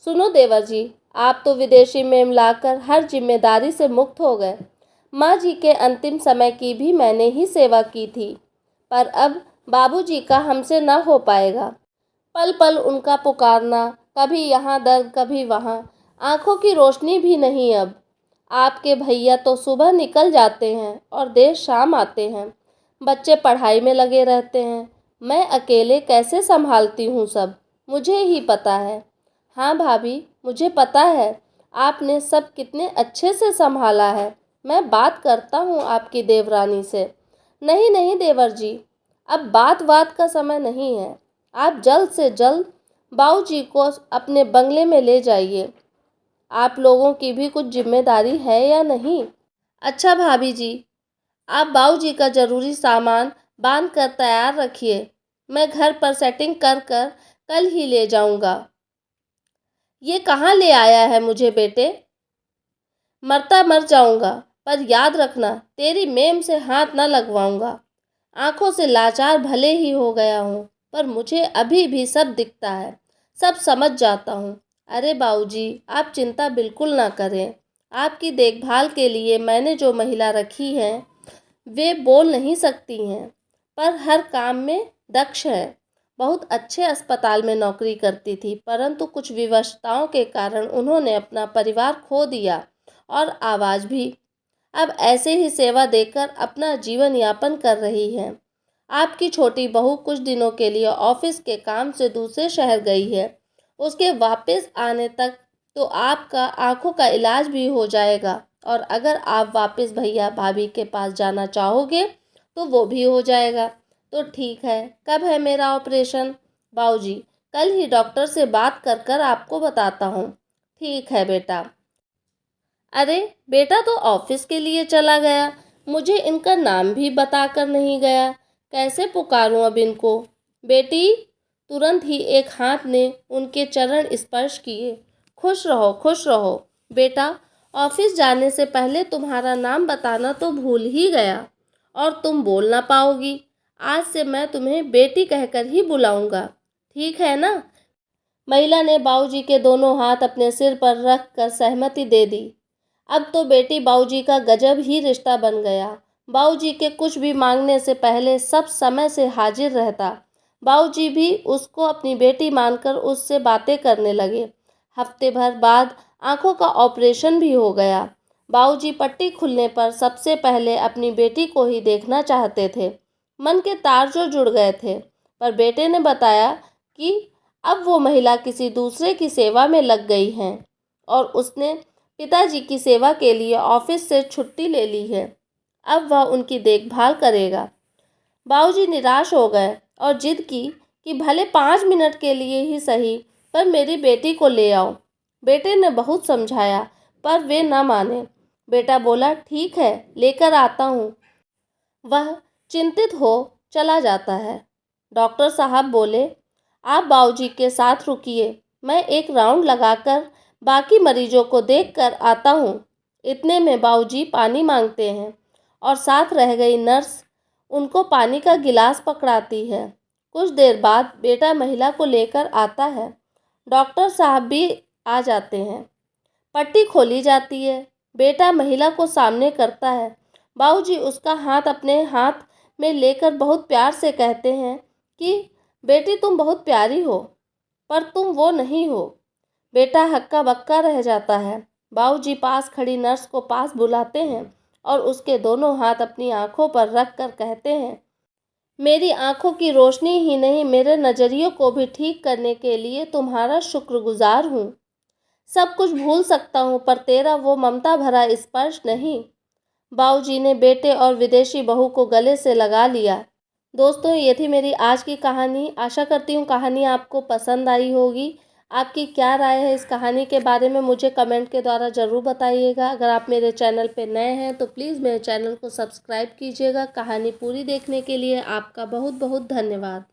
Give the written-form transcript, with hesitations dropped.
सुनो देवर जी, आप तो विदेशी मेम लाकर हर जिम्मेदारी से मुक्त हो गए। माँ जी के अंतिम समय की भी मैंने ही सेवा की थी, पर अब बाबूजी का हमसे न हो पाएगा। पल पल उनका पुकारना, कभी यहाँ दर्द कभी वहाँ, आंखों की रोशनी भी नहीं अब। आपके भैया तो सुबह निकल जाते हैं और देर शाम आते हैं। बच्चे पढ़ाई में लगे रहते हैं। मैं अकेले कैसे संभालती हूँ सब, मुझे ही पता है। हाँ भाभी, मुझे पता है आपने सब कितने अच्छे से संभाला है। मैं बात करता हूँ आपकी देवरानी से। नहीं नहीं देवर जी, अब बात का समय नहीं है। आप जल्द से जल्द बाबूजी को अपने बंगले में ले जाइए। आप लोगों की भी कुछ जिम्मेदारी है या नहीं? अच्छा भाभी जी, आप बाबूजी का ज़रूरी सामान बांध कर तैयार रखिए। मैं घर पर सेटिंग कर कर कल ही ले जाऊंगा। ये कहाँ ले आया है मुझे बेटे? मरता मर जाऊंगा, पर याद रखना तेरी मेम से हाथ न लगवाऊंगा। आंखों से लाचार भले ही हो गया हूँ, पर मुझे अभी भी सब दिखता है, सब समझ जाता हूँ। अरे बाबूजी, आप चिंता बिल्कुल ना करें। आपकी देखभाल के लिए मैंने जो महिला रखी है, वे बोल नहीं सकती हैं, पर हर काम में दक्ष है। बहुत अच्छे अस्पताल में नौकरी करती थी, परंतु कुछ विवशताओं के कारण उन्होंने अपना परिवार खो दिया और आवाज़ भी। अब ऐसे ही सेवा देकर अपना जीवन यापन कर रही है। आपकी छोटी बहू कुछ दिनों के लिए ऑफिस के काम से दूसरे शहर गई है। उसके वापस आने तक तो आपका आंखों का इलाज भी हो जाएगा, और अगर आप वापस भैया भाभी के पास जाना चाहोगे तो वो भी हो जाएगा। तो ठीक है, कब है मेरा ऑपरेशन? बाबूजी, कल ही डॉक्टर से बात कर कर आपको बताता हूँ। ठीक है बेटा। अरे बेटा तो ऑफिस के लिए चला गया, मुझे इनका नाम भी बताकर नहीं गया। कैसे पुकारूं अब इनको? बेटी, तुरंत ही एक हाथ ने उनके चरण स्पर्श किए। खुश रहो खुश रहो। बेटा, ऑफिस जाने से पहले तुम्हारा नाम बताना तो भूल ही गया, और तुम बोल ना पाओगी। आज से मैं तुम्हें बेटी कहकर ही बुलाऊंगा, ठीक है ना? महिला ने बाबूजी के दोनों हाथ अपने सिर पर रख कर सहमति दे दी। अब तो बेटी बाबूजी का गजब ही रिश्ता बन गया। बाबूजी के कुछ भी मांगने से पहले सब समय से हाजिर रहता। बाबूजी भी उसको अपनी बेटी मानकर उससे बातें करने लगे। हफ्ते भर बाद आंखों का ऑपरेशन भी हो गया। बाबूजी पट्टी खुलने पर सबसे पहले अपनी बेटी को ही देखना चाहते थे। मन के तार जो जुड़ गए थे, पर बेटे ने बताया कि अब वो महिला किसी दूसरे की सेवा में लग गई हैं और उसने पिताजी की सेवा के लिए ऑफिस से छुट्टी ले ली है। अब वह उनकी देखभाल करेगा। बाबूजी निराश हो गए और जिद की कि भले 5 मिनट के लिए ही सही, पर मेरी बेटी को ले आओ। बेटे ने बहुत समझाया, पर वे न माने। बेटा बोला, ठीक है, लेकर आता हूँ। वह चिंतित हो चला जाता है। डॉक्टर साहब बोले, आप बाबूजी के साथ रुकिए, मैं एक राउंड लगाकर बाकी मरीजों को देखकर आता हूँ। इतने में बाबूजी पानी मांगते हैं और साथ रह गई नर्स उनको पानी का गिलास पकड़ाती है। कुछ देर बाद बेटा महिला को लेकर आता है। डॉक्टर साहब भी आ जाते हैं। पट्टी खोली जाती है। बेटा महिला को सामने करता है। बाबूजी उसका हाथ अपने हाथ में लेकर बहुत प्यार से कहते हैं कि बेटी तुम बहुत प्यारी हो, पर तुम वो नहीं हो। बेटा हक्का बक्का रह जाता है। बाबूजी पास खड़ी नर्स को पास बुलाते हैं और उसके दोनों हाथ अपनी आंखों पर रख कर कहते हैं, मेरी आंखों की रोशनी ही नहीं, मेरे नज़रियों को भी ठीक करने के लिए तुम्हारा शुक्रगुजार हूँ। सब कुछ भूल सकता हूँ, पर तेरा वो ममता भरा स्पर्श नहीं। बाबूजी ने बेटे और विदेशी बहू को गले से लगा लिया। दोस्तों, ये थी मेरी आज की कहानी। आशा करती हूँ कहानी आपको पसंद आई होगी। आपकी क्या राय है इस कहानी के बारे में मुझे कमेंट के द्वारा ज़रूर बताइएगा। अगर आप मेरे चैनल पे नए हैं तो प्लीज़ मेरे चैनल को सब्सक्राइब कीजिएगा। कहानी पूरी देखने के लिए आपका बहुत बहुत धन्यवाद।